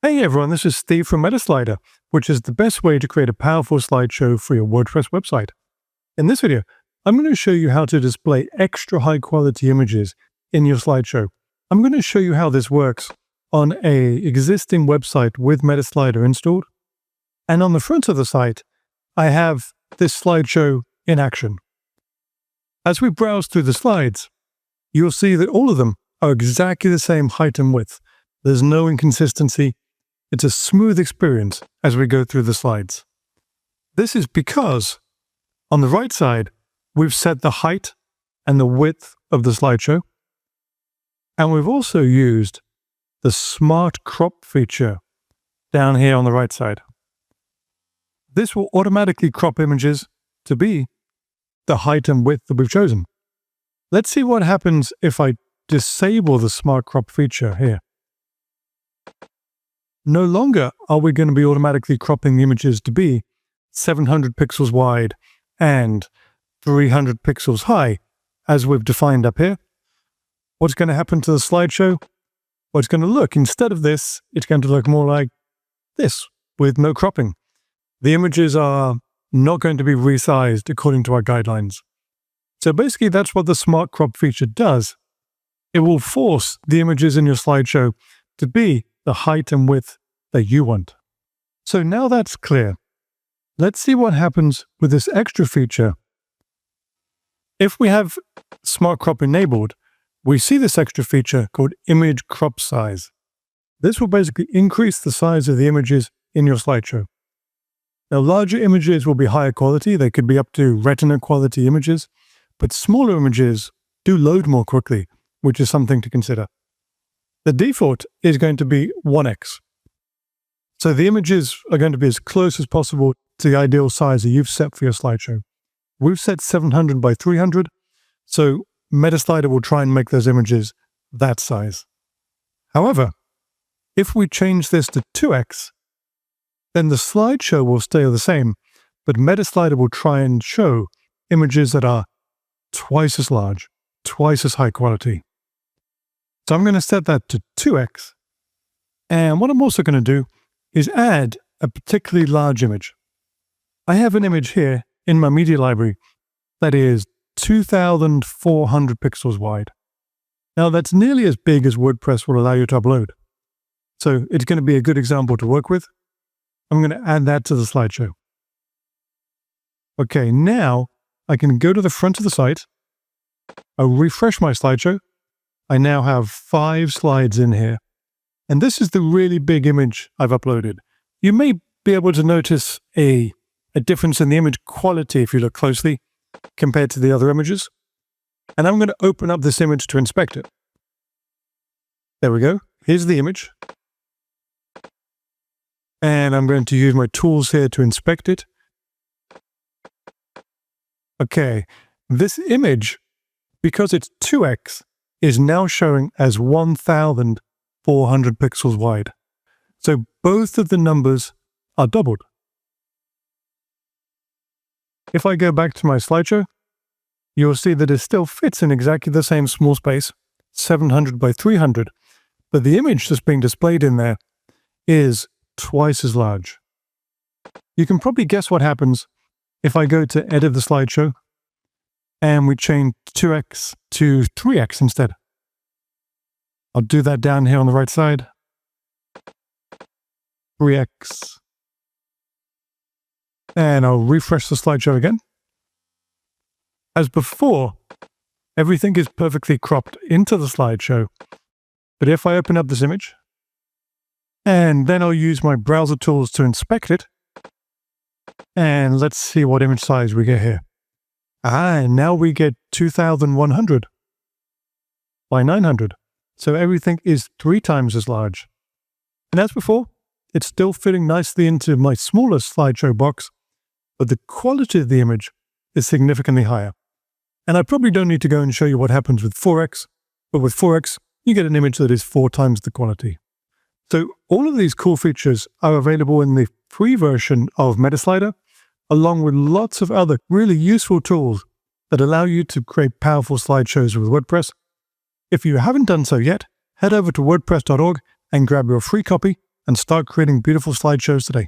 Hey everyone, this is Steve from MetaSlider, which is the best way to create a powerful slideshow for your WordPress website. In this video, I'm going to show you how to display extra high quality images in your slideshow. I'm going to show you how this works on an existing website with MetaSlider installed. And on the front of the site, I have this slideshow in action. As we browse through the slides, you'll see that all of them are exactly the same height and width. There's no inconsistency. It's a smooth experience as we go through the slides. This is because on the right side, we've set the height and the width of the slideshow. And we've also used the Smart Crop feature down here on the right side. This will automatically crop images to be the height and width that we've chosen. Let's see what happens if I disable the Smart Crop feature here. No longer are we going to be automatically cropping the images to be 700 pixels wide and 300 pixels high, as we've defined up here. What's going to happen to the slideshow? Well, it's going to look, instead of this, it's going to look more like this, with no cropping. The images are not going to be resized according to our guidelines. So basically, that's what the Smart Crop feature does. It will force the images in your slideshow to be the height and width that you want. So now that's clear. Let's see what happens with this extra feature. If we have Smart Crop enabled, we see this extra feature called Image Crop Size. This will basically increase the size of the images in your slideshow. Now, larger images will be higher quality. They could be up to Retina quality images, but smaller images do load more quickly, which is something to consider. The default is going to be 1x. So the images are going to be as close as possible to the ideal size that you've set for your slideshow. We've set 700 by 300, so MetaSlider will try and make those images that size. However, if we change this to 2x, then the slideshow will stay the same, but MetaSlider will try and show images that are twice as large, twice as high quality. So I'm going to set that to 2x. And what I'm also going to do is add a particularly large image. I have an image here in my media library that is 2,400 pixels wide. Now that's nearly as big as WordPress will allow you to upload. So it's going to be a good example to work with. I'm going to add that to the slideshow. Okay, now I can go to the front of the site. I'll refresh my slideshow. I now have 5 slides in here. And this is the really big image I've uploaded. You may be able to notice a difference in the image quality if you look closely compared to the other images. And I'm going to open up this image to inspect it. There we go. Here's the image. And I'm going to use my tools here to inspect it. Okay, this image, because it's 2x, is now showing as 1,400 pixels wide. So both of the numbers are doubled. If I go back to my slideshow, you'll see that it still fits in exactly the same small space, 700 by 300, but the image that's being displayed in there is twice as large. You can probably guess what happens if I go to edit the slideshow and we change 2x to 3x instead. I'll do that down here on the right side. 3x. And I'll refresh the slideshow again. As before, everything is perfectly cropped into the slideshow. But if I open up this image, and then I'll use my browser tools to inspect it, and let's see what image size we get here. And now we get 2,100 by 900. So everything is 3 times as large. And as before, it's still fitting nicely into my smaller slideshow box, but the quality of the image is significantly higher. And I probably don't need to go and show you what happens with 4x, but with 4x, you get an image that is 4 times the quality. So all of these cool features are available in the free version of MetaSlider, along with lots of other really useful tools that allow you to create powerful slideshows with WordPress. If you haven't done so yet, head over to wordpress.org and grab your free copy and start creating beautiful slideshows today.